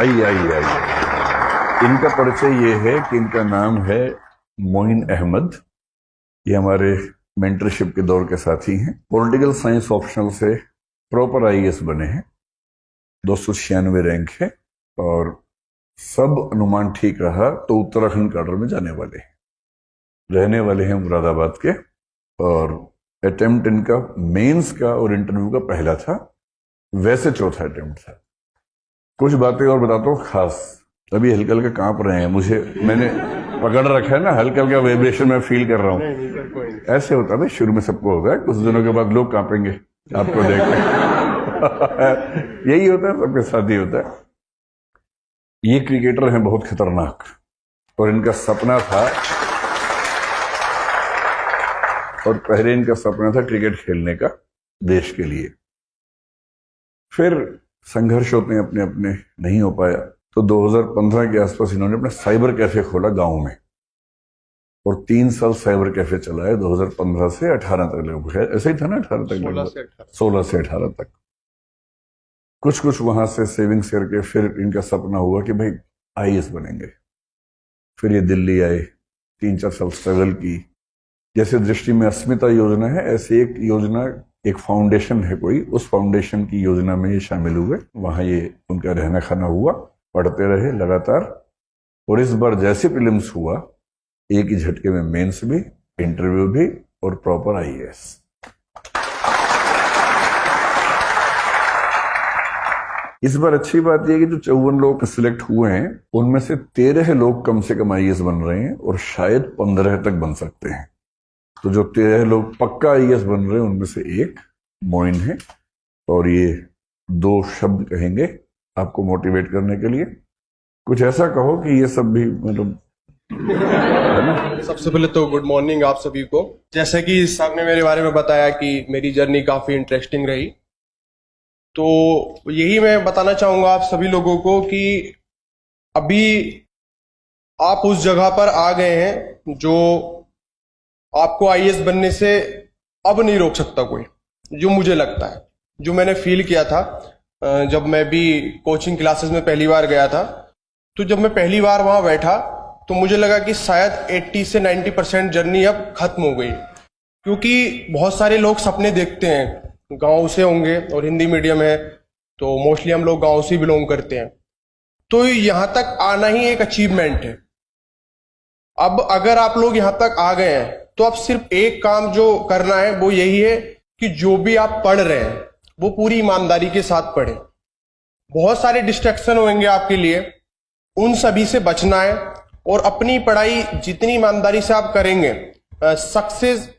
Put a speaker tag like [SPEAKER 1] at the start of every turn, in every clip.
[SPEAKER 1] आइए आइए आइए। इनका परिचय ये है कि इनका नाम है मोइन अहमद। ये हमारे मेंटरशिप के दौर के साथी हैं। पॉलिटिकल साइंस ऑप्शनल से प्रॉपर आईएएस बने हैं। 296 रैंक है और सब अनुमान ठीक रहा तो उत्तराखंड काडर में जाने वाले हैं। रहने वाले हैं मुरादाबाद के और अटेम्प्ट इनका मेंस का और इंटरव्यू का पहला था, वैसे चौथा अटेम्प्ट था। कुछ बातें और बताता हूँ खास। अभी हल्का हल्का कांप रहे हैं, मैंने पकड़ रखा है ना, हल्का हल्का वाइब्रेशन में फील कर रहा हूँ। ऐसे होता है, शुरू में सबको होगा, कुछ दिनों के बाद लोग कांपेंगे आपको देख यही होता है, सबके साथ ही होता है। ये क्रिकेटर हैं बहुत खतरनाक और इनका सपना था, और पहले इनका सपना था क्रिकेट खेलने का देश के लिए। फिर संघर्ष होते हैं अपने अपने, नहीं हो पाया तो 2015 के आसपास इन्होंने अपना साइबर कैफे खोला गांव में और 3 साल साइबर कैफे चलाया 2015 से 18 तक लगभग। ऐसे ही था ना, 18 तक, 16 से 18 तक। कुछ कुछ वहां से सेविंग्स करके फिर इनका सपना हुआ कि भाई आईएएस बनेंगे। फिर ये दिल्ली आए, 3-4 साल स्ट्रगल की। जैसे दृष्टि में अस्मिता योजना है, ऐसे एक योजना, एक फाउंडेशन है कोई, उस फाउंडेशन की योजना में ये शामिल हुए। वहां ये उनका रहना खाना हुआ, पढ़ते रहे लगातार, और इस बार जैसे प्रीलिम्स हुआ एक ही झटके में मेंस भी, इंटरव्यू भी और प्रॉपर आईएएस। इस बार अच्छी बात यह है कि जो 54 लोग सिलेक्ट हुए हैं उनमें से 13 लोग कम से कम आईएएस बन रहे हैं और शायद 15 तक बन सकते हैं। तो जो 13 लोग पक्का आईएएस बन रहे हैं उनमें से एक मोइन है, और ये 2 शब्द कहेंगे आपको मोटिवेट करने के लिए। कुछ ऐसा कहो कि ये सब भी मतलब है ना।
[SPEAKER 2] सबसे पहले तो गुड मॉर्निंग आप सभी को। जैसे कि सर ने मेरे बारे में बताया कि मेरी जर्नी काफी इंटरेस्टिंग रही, तो यही मैं बताना चाहूंगा आप सभी लोगों को कि अभी आप उस जगह पर आ गए हैं जो आपको आईएएस बनने से अब नहीं रोक सकता कोई, जो मुझे लगता है, जो मैंने फील किया था जब मैं भी कोचिंग क्लासेस में पहली बार गया था। तो जब मैं पहली बार वहां बैठा तो मुझे लगा कि शायद 80 से 90% जर्नी अब खत्म हो गई, क्योंकि बहुत सारे लोग सपने देखते हैं, गांव से होंगे और हिंदी मीडियम है तो मोस्टली हम लोग गांव से बिलोंग करते हैं, तो यहां तक आना ही एक अचीवमेंट है। अब अगर आप लोग यहां तक आ गए हैं तो अब सिर्फ एक काम जो करना है वो यही है कि जो भी आप पढ़ रहे हैं वो पूरी ईमानदारी के साथ पढ़ें। बहुत सारे डिस्ट्रैक्शन होंगे आपके लिए, उन सभी से बचना है और अपनी पढ़ाई जितनी ईमानदारी से आप करेंगे सक्सेस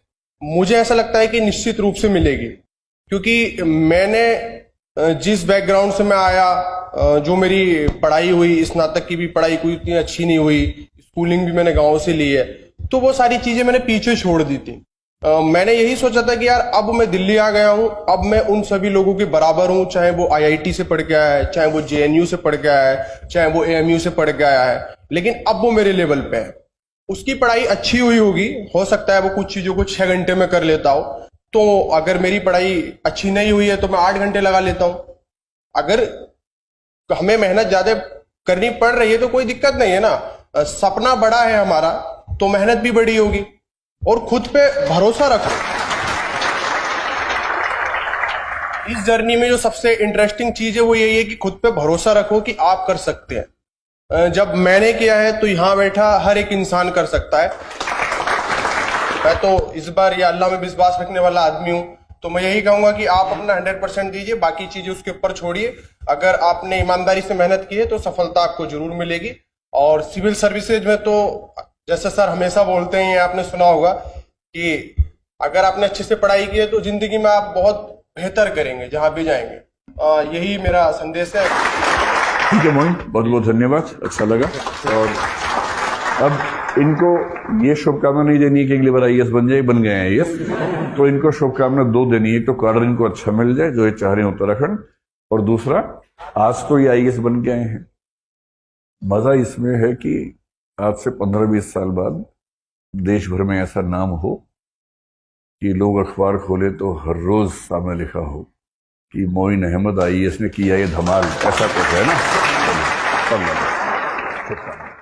[SPEAKER 2] मुझे ऐसा लगता है कि निश्चित रूप से मिलेगी। क्योंकि मैंने जिस बैकग्राउंड से मैं आया, जो मेरी पढ़ाई हुई, स्नातक की भी पढ़ाई कोई इतनी अच्छी नहीं हुई, स्कूलिंग भी मैंने गांव से ली है, तो वो सारी चीजें मैंने पीछे छोड़ दी थी। मैंने यही सोचा था कि यार अब मैं दिल्ली आ गया हूं, अब मैं उन सभी लोगों के बराबर हूं, चाहे वो आईआईटी से पढ़ के आया है, चाहे वो जेएनयू से पढ़ के आया है, चाहे वो एएमयू से पढ़ के आया है, लेकिन अब वो मेरे लेवल पे है। उसकी पढ़ाई अच्छी हुई होगी, हो सकता है वो कुछ चीजों को 6 घंटे में कर लेता हो, तो अगर मेरी पढ़ाई अच्छी नहीं हुई है तो मैं 8 घंटे लगा लेता हूं। अगर हमें मेहनत ज्यादा करनी पड़ रही है तो कोई दिक्कत नहीं है ना, सपना बड़ा है हमारा तो मेहनत भी बड़ी होगी, और खुद पे भरोसा रखो। इस जर्नी में जो सबसे इंटरेस्टिंग चीज है वो यही है कि खुद पे भरोसा रखो कि आप कर सकते हैं। जब मैंने किया है तो यहां बैठा हर एक इंसान कर सकता है। मैं तो इस बार ये अल्लाह में विश्वास रखने वाला आदमी हूं, तो मैं यही कहूंगा कि आप अपना 100% दीजिए, बाकी चीजें उसके ऊपर छोड़िए। अगर आपने ईमानदारी से मेहनत की है तो सफलता आपको जरूर मिलेगी। और सिविल सर्विसेज में तो जैसे सर हमेशा बोलते हैं, आपने सुना होगा कि अगर आपने अच्छे से पढ़ाई की है तो जिंदगी में आप बहुत बेहतर करेंगे जहां भी जाएंगे। यही मेरा संदेश है।
[SPEAKER 1] ठीक है मोइन, बहुत बहुत धन्यवाद, अच्छा लगा। और अब इनको ये शुभकामना नहीं देनी है कि अगली बार आईएएस बन जाए, बन गए हैं आईएएस, तो इनको शुभकामना 2 देनी है। एक तो काडर इनको अच्छा मिल जाए जो ये चाह रहे हैं उत्तराखंड, और दूसरा आज तो ये आईएएस बन के आए हैं। मजा इसमें है कि आज से 15-20 साल बाद देश भर में ऐसा नाम हो कि लोग अखबार खोले तो हर रोज सामने लिखा हो कि मोइन अहमद आईएएस ने किया ये धमाल, ऐसा कुछ है ना। शुभकामनाएं।